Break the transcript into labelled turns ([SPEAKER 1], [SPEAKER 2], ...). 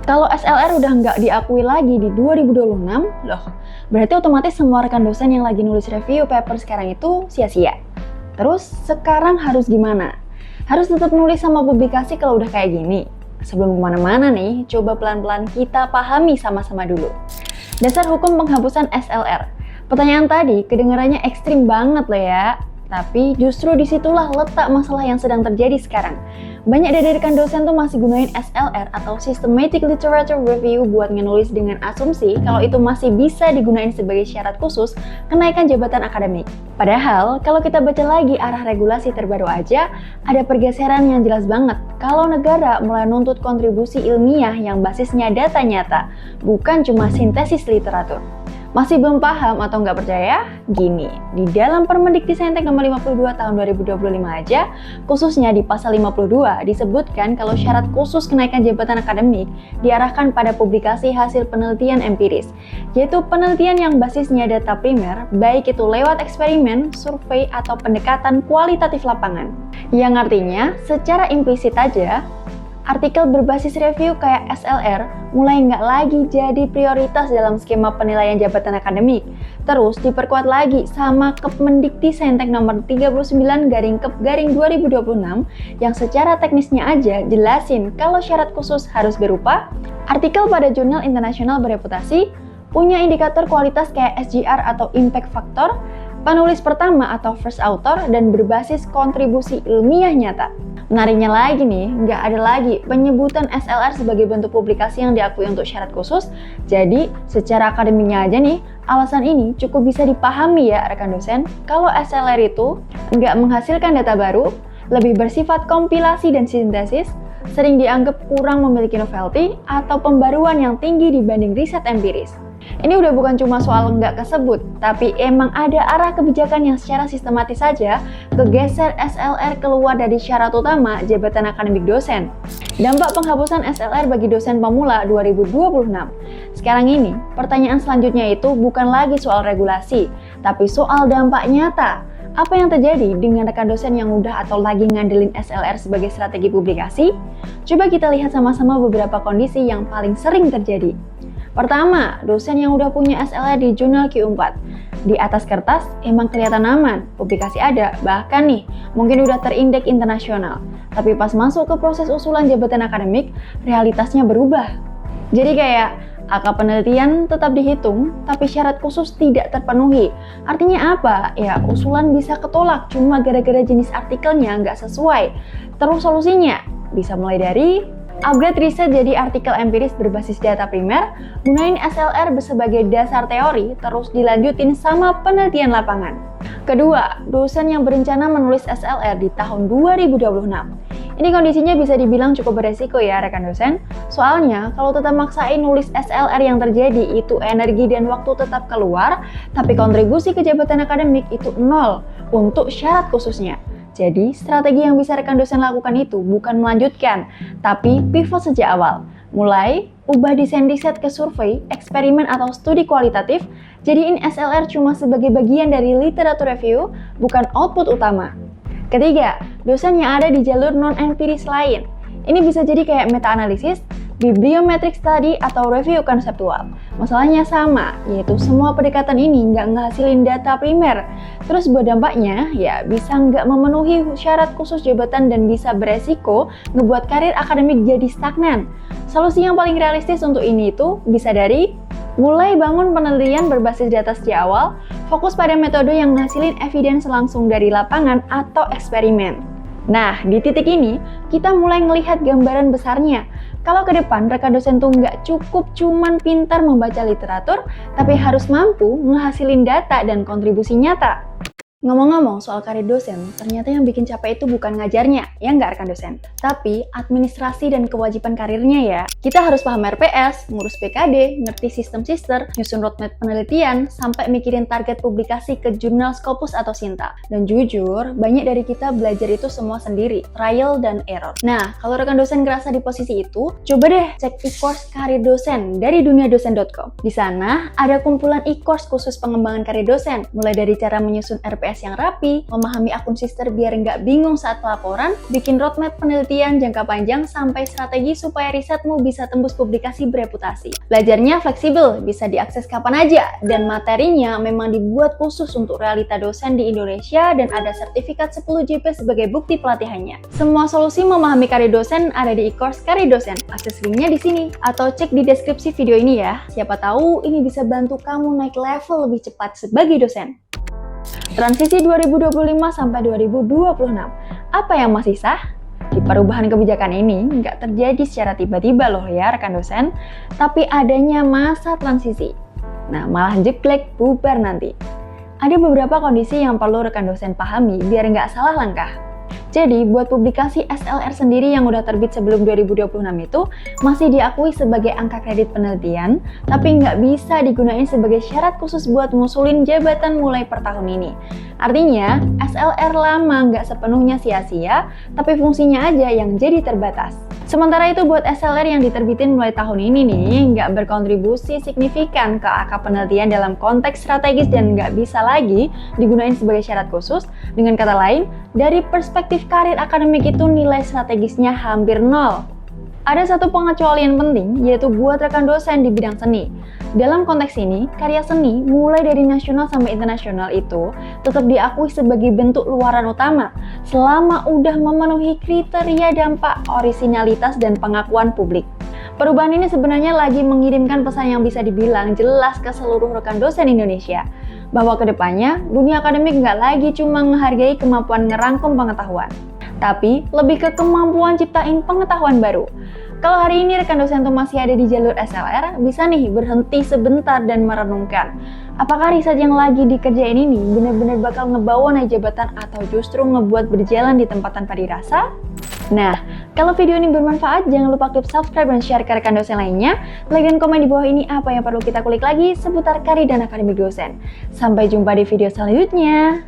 [SPEAKER 1] Kalau SLR udah nggak diakui lagi di 2026, loh, berarti otomatis semua rekan dosen yang lagi nulis review paper sekarang itu sia-sia. Terus sekarang harus gimana? Harus tetap nulis sama publikasi kalau udah kayak gini? Sebelum kemana-mana nih, coba pelan-pelan kita pahami sama-sama dulu. Dasar hukum penghapusan SLR. Pertanyaan tadi kedengarannya ekstrim banget loh ya. Tapi justru disitulah letak masalah yang sedang terjadi sekarang. Banyak dari rekan dosen tuh masih gunain SLR atau Systematic Literature Review buat ngenulis dengan asumsi kalau itu masih bisa digunain sebagai syarat khusus kenaikan jabatan akademik. Padahal kalau kita baca lagi arah regulasi terbaru aja, ada pergeseran yang jelas banget kalau negara mulai nuntut kontribusi ilmiah yang basisnya data nyata, bukan cuma sintesis literatur. Masih belum paham atau nggak percaya? Gini, di dalam Permendikti-Saintek nomor 52 tahun 2025 aja, khususnya di pasal 52 disebutkan kalau syarat khusus kenaikan jabatan akademik diarahkan pada publikasi hasil penelitian empiris, yaitu penelitian yang basisnya data primer, baik itu lewat eksperimen, survei, atau pendekatan kualitatif lapangan. Yang artinya, secara implisit aja, artikel berbasis review kayak SLR mulai nggak lagi jadi prioritas dalam skema penilaian jabatan akademik. Terus diperkuat lagi sama Kepmendikti-Saintek nomor 39/Kep/2026 yang secara teknisnya aja jelasin kalau syarat khusus harus berupa artikel pada jurnal internasional bereputasi, punya indikator kualitas kayak SGR atau impact factor, penulis pertama atau first author, dan berbasis kontribusi ilmiah nyata. Menariknya lagi nih, nggak ada lagi penyebutan SLR sebagai bentuk publikasi yang diakui untuk syarat khusus. Jadi, secara akademiknya aja nih, alasan ini cukup bisa dipahami ya rekan dosen. Kalau SLR itu nggak menghasilkan data baru, lebih bersifat kompilasi dan sintesis, sering dianggap kurang memiliki novelty atau pembaruan yang tinggi dibanding riset empiris. Ini udah bukan cuma soal nggak kesebut, tapi emang ada arah kebijakan yang secara sistematis saja kegeser SLR keluar dari syarat utama jabatan akademik dosen. Dampak penghapusan SLR bagi dosen pemula 2026. Sekarang ini, pertanyaan selanjutnya itu bukan lagi soal regulasi, tapi soal dampak nyata. Apa yang terjadi dengan rekan dosen yang udah atau lagi ngandelin SLR sebagai strategi publikasi? Coba kita lihat sama-sama beberapa kondisi yang paling sering terjadi. Pertama, dosen yang udah punya SLR di jurnal Q4. Di atas kertas emang kelihatan aman, publikasi ada, bahkan nih mungkin udah terindeks internasional. Tapi pas masuk ke proses usulan jabatan akademik, realitasnya berubah. Jadi kayak angka penelitian tetap dihitung, tapi syarat khusus tidak terpenuhi. Artinya apa? Ya, usulan bisa ketolak cuma gara-gara jenis artikelnya nggak sesuai. Terus solusinya bisa mulai dari upgrade riset jadi artikel empiris berbasis data primer, gunain SLR sebagai dasar teori, terus dilanjutin sama penelitian lapangan. Kedua, dosen yang berencana menulis SLR di tahun 2026. Ini kondisinya bisa dibilang cukup beresiko ya rekan dosen. Soalnya, kalau tetap maksain nulis SLR yang terjadi itu energi dan waktu tetap keluar, tapi kontribusi ke jabatan akademik itu nol untuk syarat khususnya. Jadi, strategi yang bisa rekan dosen lakukan itu bukan melanjutkan, tapi pivot sejak awal. Mulai, ubah desain riset ke survei, eksperimen atau studi kualitatif, jadiin SLR cuma sebagai bagian dari literatur review, bukan output utama. Ketiga, dosen yang ada di jalur non-empiris lain. Ini bisa jadi kayak meta-analisis, bibliometric study, atau review konseptual. Masalahnya sama, yaitu semua pendekatan ini nggak ngehasilin data primer. Terus buat dampaknya, ya bisa nggak memenuhi syarat khusus jabatan dan bisa beresiko ngebuat karir akademik jadi stagnan. Solusi yang paling realistis untuk ini itu bisa dari mulai bangun penelitian berbasis data sejak awal, fokus pada metode yang ngasilin evidence langsung dari lapangan atau eksperimen. Nah, di titik ini, kita mulai ngelihat gambaran besarnya. Kalau ke depan, rekan dosen tuh nggak cukup cuman pintar membaca literatur, tapi harus mampu ngehasilin data dan kontribusi nyata. Ngomong-ngomong soal karir dosen, ternyata yang bikin capek itu bukan ngajarnya, ya nggak rekan dosen? Tapi administrasi dan kewajiban karirnya ya. Kita harus paham RPS, ngurus PKD, ngerti sistem sister, nyusun roadmap penelitian, sampai mikirin target publikasi ke jurnal Scopus atau Sinta. Dan jujur, banyak dari kita belajar itu semua sendiri, trial dan error. Nah, kalau rekan dosen ngerasa di posisi itu, coba deh cek e-course karir dosen dari duniadosen.com. Di sana, ada kumpulan e-course khusus pengembangan karir dosen, mulai dari cara menyusun RPS HPS yang rapi, memahami akun sister biar nggak bingung saat pelaporan, bikin roadmap penelitian jangka panjang sampai strategi supaya risetmu bisa tembus publikasi bereputasi. Belajarnya fleksibel, bisa diakses kapan aja, dan materinya memang dibuat khusus untuk realita dosen di Indonesia dan ada sertifikat 10 JP sebagai bukti pelatihannya. Semua solusi memahami karir dosen ada di e-course Karir Dosen. Akses linknya di sini, atau cek di deskripsi video ini ya. Siapa tahu ini bisa bantu kamu naik level lebih cepat sebagai dosen. Transisi 2025 sampai 2026. Apa yang masih sah? Di perubahan kebijakan ini nggak terjadi secara tiba-tiba loh ya rekan dosen, tapi adanya masa transisi. Nah, malah jeblek bubar nanti. Ada beberapa kondisi yang perlu rekan dosen pahami biar nggak salah langkah. Jadi, buat publikasi SLR sendiri yang udah terbit sebelum 2026 itu masih diakui sebagai angka kredit penelitian, tapi nggak bisa digunain sebagai syarat khusus buat ngusulin jabatan mulai per tahun ini. Artinya, SLR lama nggak sepenuhnya sia-sia, tapi fungsinya aja yang jadi terbatas. Sementara itu buat SLR yang diterbitin mulai tahun ini nih, nggak berkontribusi signifikan ke angka penelitian dalam konteks strategis dan nggak bisa lagi digunain sebagai syarat khusus. Dengan kata lain, dari perspektif karir akademik itu nilai strategisnya hampir nol. Ada satu pengecualian penting, yaitu buat rekan dosen di bidang seni. Dalam konteks ini, karya seni mulai dari nasional sampai internasional itu tetap diakui sebagai bentuk luaran utama selama udah memenuhi kriteria dampak, orisinalitas, dan pengakuan publik. Perubahan ini sebenarnya lagi mengirimkan pesan yang bisa dibilang jelas ke seluruh rekan dosen Indonesia, bahwa kedepannya dunia akademik nggak lagi cuma menghargai kemampuan ngerangkum pengetahuan, tapi lebih ke kemampuan ciptain pengetahuan baru. Kalau hari ini rekan dosen tuh masih ada di jalur SLR, bisa nih berhenti sebentar dan merenungkan. Apakah riset yang lagi dikerjain ini benar-benar bakal ngebawa naik jabatan atau justru ngebuat berjalan di tempat tanpa dirasa? Nah, kalau video ini bermanfaat, jangan lupa klik subscribe dan share ke rekan dosen lainnya. Like dan komen di bawah ini apa yang perlu kita kulik lagi seputar karir dan akademik dosen. Sampai jumpa di video selanjutnya.